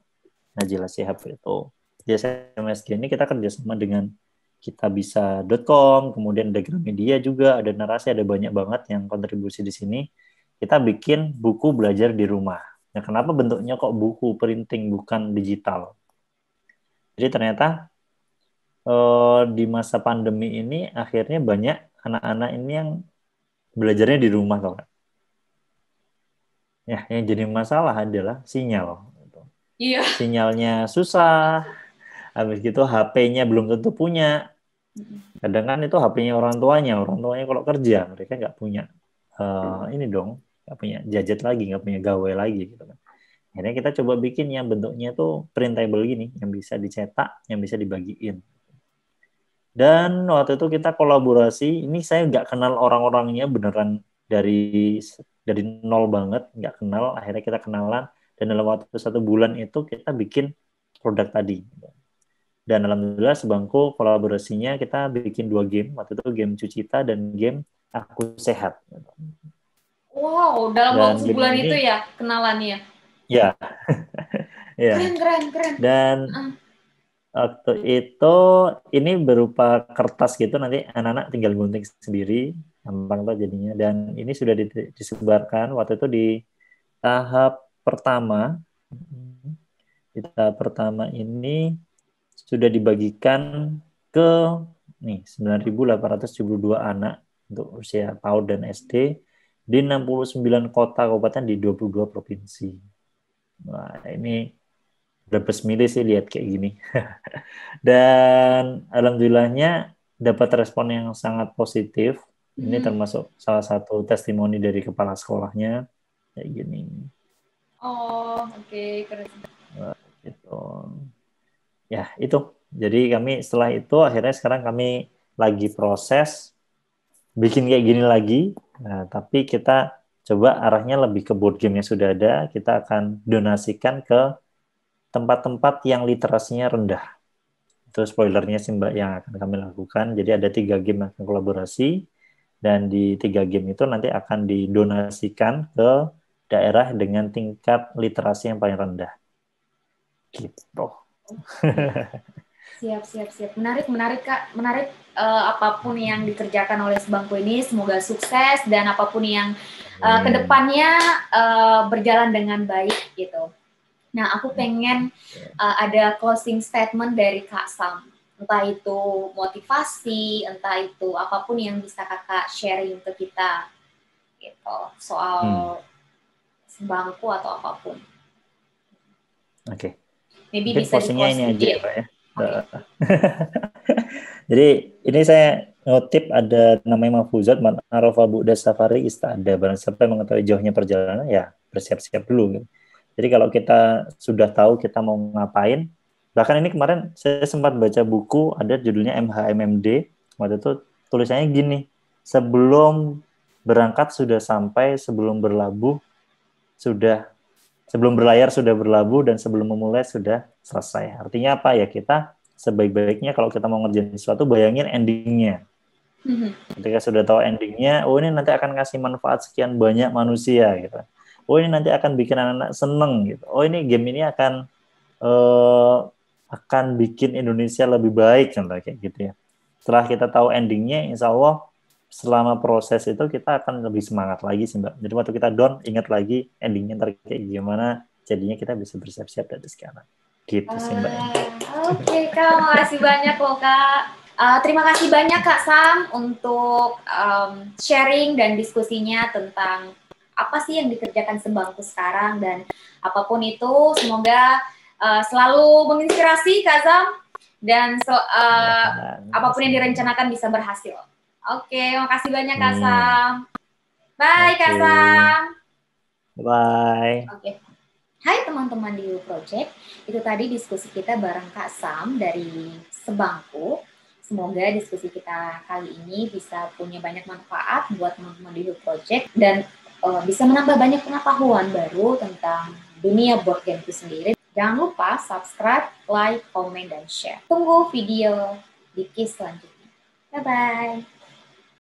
Najila Shihab itu. Di SMSG ini kita kerjasama dengan kitabisa.com, kemudian ada Gramedia juga, ada Narasi, ada banyak banget yang kontribusi di sini. Kita bikin buku belajar di rumah. Nah, kenapa bentuknya kok buku printing bukan digital? Jadi ternyata di masa pandemi ini akhirnya banyak anak-anak ini yang belajarnya di rumah, Kak. Ya, yang jadi masalah adalah sinyal. Iya. Sinyalnya susah, habis gitu HP-nya belum tentu punya. Kadang kan itu HP-nya orang tuanya kalau kerja mereka nggak punya ini dong, nggak punya gadget lagi, nggak punya gawe lagi gitu kan. Akhirnya kita coba bikin yang bentuknya tuh printable gini, yang bisa dicetak, yang bisa dibagiin. Dan waktu itu kita kolaborasi, ini saya nggak kenal orang-orangnya beneran dari nol banget, nggak kenal. Akhirnya kita kenalan, dan dalam waktu 1 bulan itu kita bikin produk tadi. Dan alhamdulillah sebangku kolaborasinya kita bikin 2 game. Waktu itu game Cucita dan game Aku Sehat. Wow, dalam Dan waktu game sebulan ini, itu ya kenalannya. ya, ya. Keren. Dan waktu itu ini berupa kertas gitu, nanti anak-anak tinggal gunting sendiri, gampang tuh jadinya. Dan ini sudah disebarkan waktu itu di tahap pertama. Di tahap pertama ini sudah dibagikan ke nih 9.872 anak untuk usia PAUD dan SD di 69 kota kabupaten di 22 provinsi. ini berbes milih sih lihat kayak gini. Dan alhamdulillahnya dapat respon yang sangat positif. Ini termasuk salah satu testimoni dari kepala sekolahnya kayak gini. Oh, oke, keren. Wah, gitu. Ya, itu. Jadi kami setelah itu akhirnya sekarang kami lagi proses bikin kayak gini lagi. Nah, tapi kita coba arahnya lebih ke board game yang sudah ada. Kita akan donasikan ke tempat-tempat yang literasinya rendah. Itu spoilernya sih Mbak yang akan kami lakukan. Jadi ada 3 game yang akan kolaborasi. Dan di 3 game itu nanti akan didonasikan ke daerah dengan tingkat literasi yang paling rendah. Gitu. Siap. Menarik Kak. Menarik apapun yang dikerjakan oleh Sebangku ini semoga sukses dan apapun yang kedepannya berjalan dengan baik gitu. Nah, aku pengen ada closing statement dari Kak Sam. Entah itu motivasi, entah itu apapun yang bisa Kakak sharing ke kita gitu soal Sebangku atau apapun. Oke. Maybe Mungkin bisa di closingnya ini aja ya Pak ya. Okay. Jadi ini saya ngutip ada namanya Mahfuzat man arafa bu'da safari istada. Barang siapa yang mengetahui jauhnya perjalanan ya bersiap-siap dulu gitu. Jadi kalau kita sudah tahu kita mau ngapain, bahkan ini kemarin saya sempat baca buku ada judulnya MHMMD. Waktu itu tulisannya gini, sebelum berangkat sudah sampai, sebelum berlabuh sudah, sebelum berlayar sudah berlabuh, dan sebelum memulai sudah selesai. Artinya apa ya, kita sebaik-baiknya kalau kita mau ngerjain sesuatu, bayangin endingnya. Ketika sudah tahu endingnya, oh ini nanti akan ngasih manfaat sekian banyak manusia gitu. Oh ini nanti akan bikin anak-anak seneng gitu. Oh ini game ini akan bikin Indonesia lebih baik contohnya kayak gitu ya. Setelah kita tahu endingnya, insya Allah selama proses itu kita akan lebih semangat lagi sih Mbak. Jadi waktu kita down, ingat lagi endingnya ntar kayak gimana, jadinya kita bisa bersiap-siap dari sekarang. Gitu sih Mbak. Oke Kak, makasih banyak loh Kak. Terima kasih banyak Kak Sam untuk sharing dan diskusinya tentang apa sih yang dikerjakan Sebangku sekarang, dan apapun itu semoga selalu menginspirasi Kak Sam dan apapun yang direncanakan bisa berhasil. Oke, makasih banyak Kak Sam. Bye Kak Sam. Bye. Oke. Hai teman-teman di You Project, itu tadi diskusi kita bareng Kak Sam dari Sebangku. Semoga diskusi kita kali ini bisa punya banyak manfaat buat teman-teman di You Project dan bisa menambah banyak pengetahuan baru tentang dunia board game itu sendiri. Jangan lupa subscribe, like, komen, dan share. Tunggu video di case selanjutnya. Bye-bye.